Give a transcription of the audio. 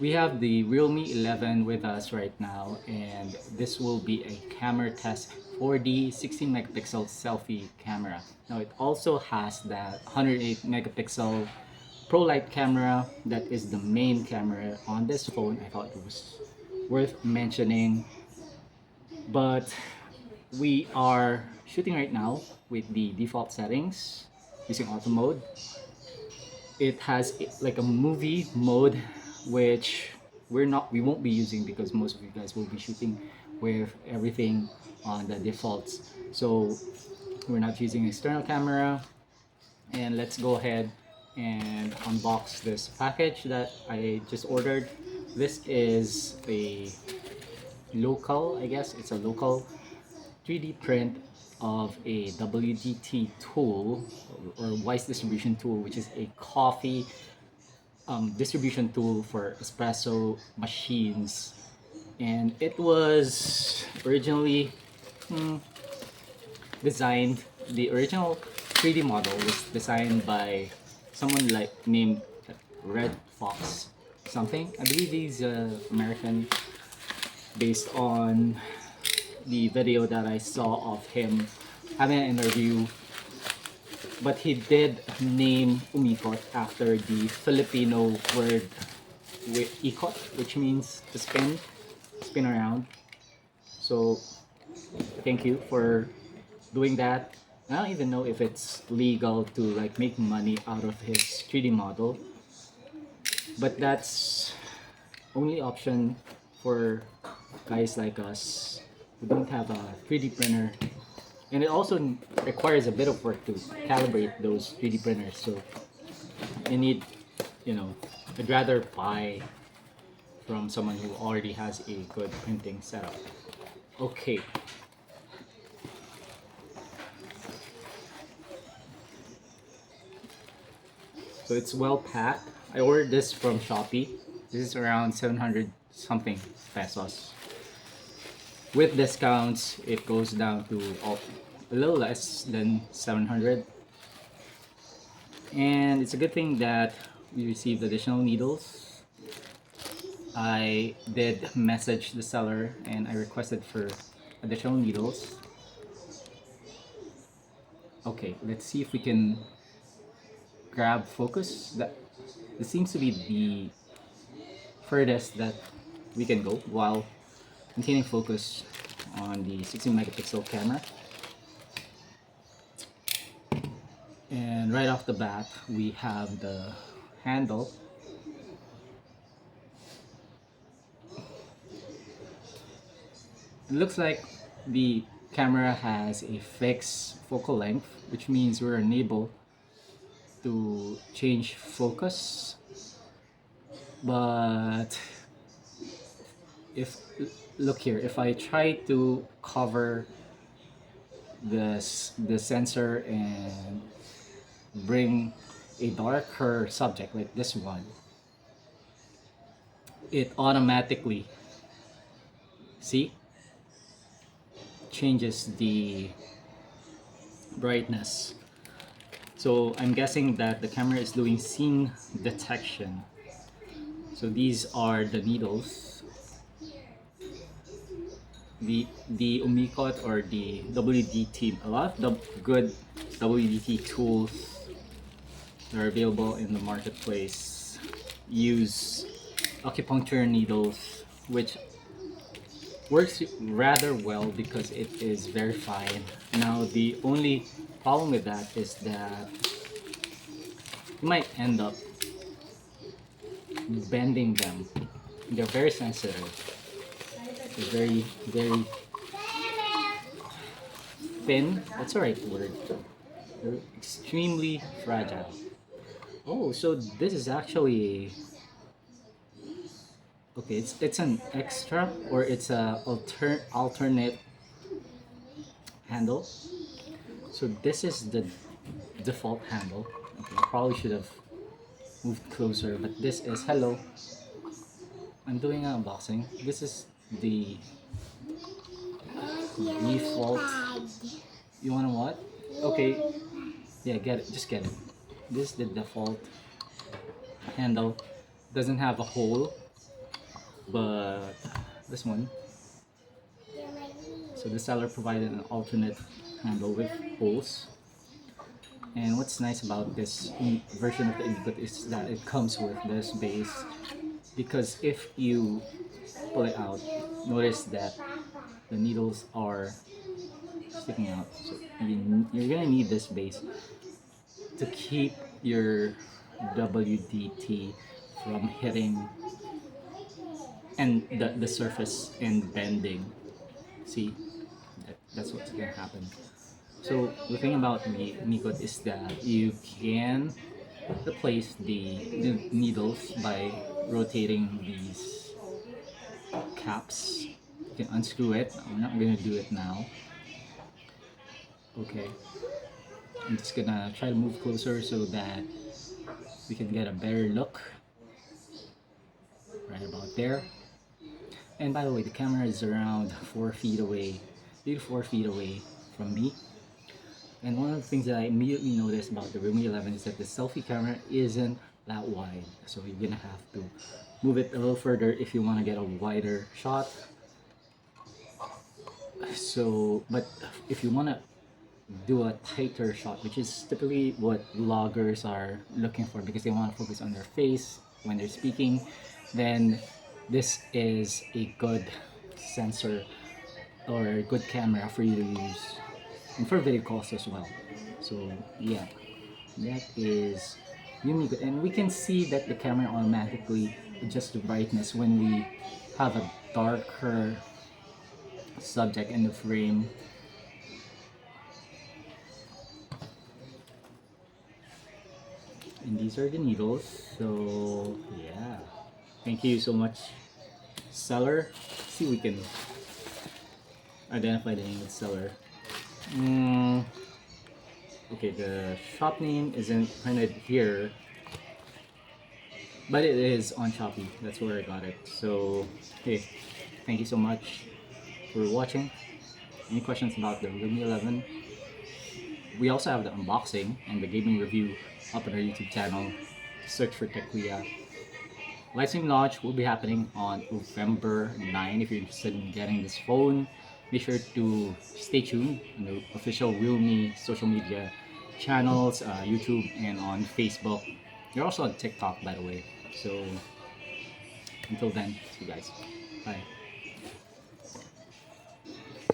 We have the realme 11 with us right now, and this will be a camera test for the 16 megapixel selfie camera. Now it also has that 108 megapixel pro light camera that is the main camera on this phone. I thought it was worth mentioning, but we are shooting right now with the default settings using auto mode. It has like a movie mode, which we won't be using because most of you guys will be shooting with everything on the defaults. So we're not using external camera. And let's go ahead and unbox this package that I just ordered. This is a local, I guess it's a local 3D print of a WDT tool, or Wise distribution tool, which is a coffee distribution tool for espresso machines. And it was originally designed, the original 3D model was designed by someone like named Red Fox something. I believe he's American, based on the video that I saw of him having an interview. But he did name Umikot after the Filipino word ikot, which means to spin around. So thank you for doing that. I don't even know if it's legal to like make money out of his 3D model, but that's only option for guys like us who don't have a 3D printer. And it also requires a bit of work to calibrate those 3D printers. So you need, I'd rather buy from someone who already has a good printing setup. Okay. So it's well packed. I ordered this from Shopee. This is around 700 something pesos. With discounts, it goes down to a little less than 700. And it's a good thing that we received additional needles. I did message the seller and I requested for additional needles. Okay, let's see if we can grab focus. This seems to be the furthest that we can go while maintaining focus on the 16 megapixel camera. And right off the bat, we have the handle. It looks like the camera has a fixed focal length, which means we're unable to change focus. But look here, if I try to cover the sensor and bring a darker subject like this one, it automatically, see, changes the brightness. So I'm guessing that the camera is doing scene detection. So these are the needles. The Umikot or the WDT, a lot of the good WDT tools that are available in the marketplace use acupuncture needles, which works rather well because it is very fine. Now the only problem with that is that you might end up bending them. They're very sensitive. They're very, very thin. That's the right word. They're extremely fragile. Oh, so this is actually okay. It's an extra, or it's a alternate handle. So this is the default handle. Okay, I probably should have moved closer, but this is hello. I'm doing an unboxing. This is the default. You wanna what? Okay. Yeah, get it. Just get it. This is the default handle. Doesn't have a hole. but this one, so the seller provided an alternate handle with holes. And what's nice about this version of the Umikot is that it comes with this base, because if you pull it out, notice that the needles are sticking out. So you're gonna need this base to keep your WDT from hitting and the surface and bending. See, that's what's gonna happen. So the thing about the Umikot is that you can replace the needles by rotating these caps. You can unscrew it. I'm not gonna do it now. Okay, I'm just gonna try to move closer so that we can get a better look right about there. And by the way, the camera is around 4 feet away, 3 to 4 feet away from me. And one of the things that I immediately noticed about the Realme 11 is that the selfie camera isn't that wide. So you're gonna have to move it a little further if you want to get a wider shot. So, but if you want to do a tighter shot, which is typically what vloggers are looking for because they want to focus on their face when they're speaking, then this is a good sensor or a good camera for you to use, and for video calls as well. So yeah, that is really good, and we can see that the camera automatically adjusts the brightness when we have a darker subject in the frame. And these are the needles. So yeah, thank you so much, seller. See if we can identify the name of the seller. Okay, the shop name isn't printed here, but it is on Shopee. That's where I got it. So hey, thank you so much for watching. Any questions about the Realme 11? We also have the unboxing and the gaming review up on our YouTube channel. Search for TechWia. Live launch will be happening on November 9. If you're interested in getting this phone, be sure to stay tuned on the official Realme social media channels, YouTube, and on Facebook. You're also on TikTok, by the way. So until then, see you guys. Bye.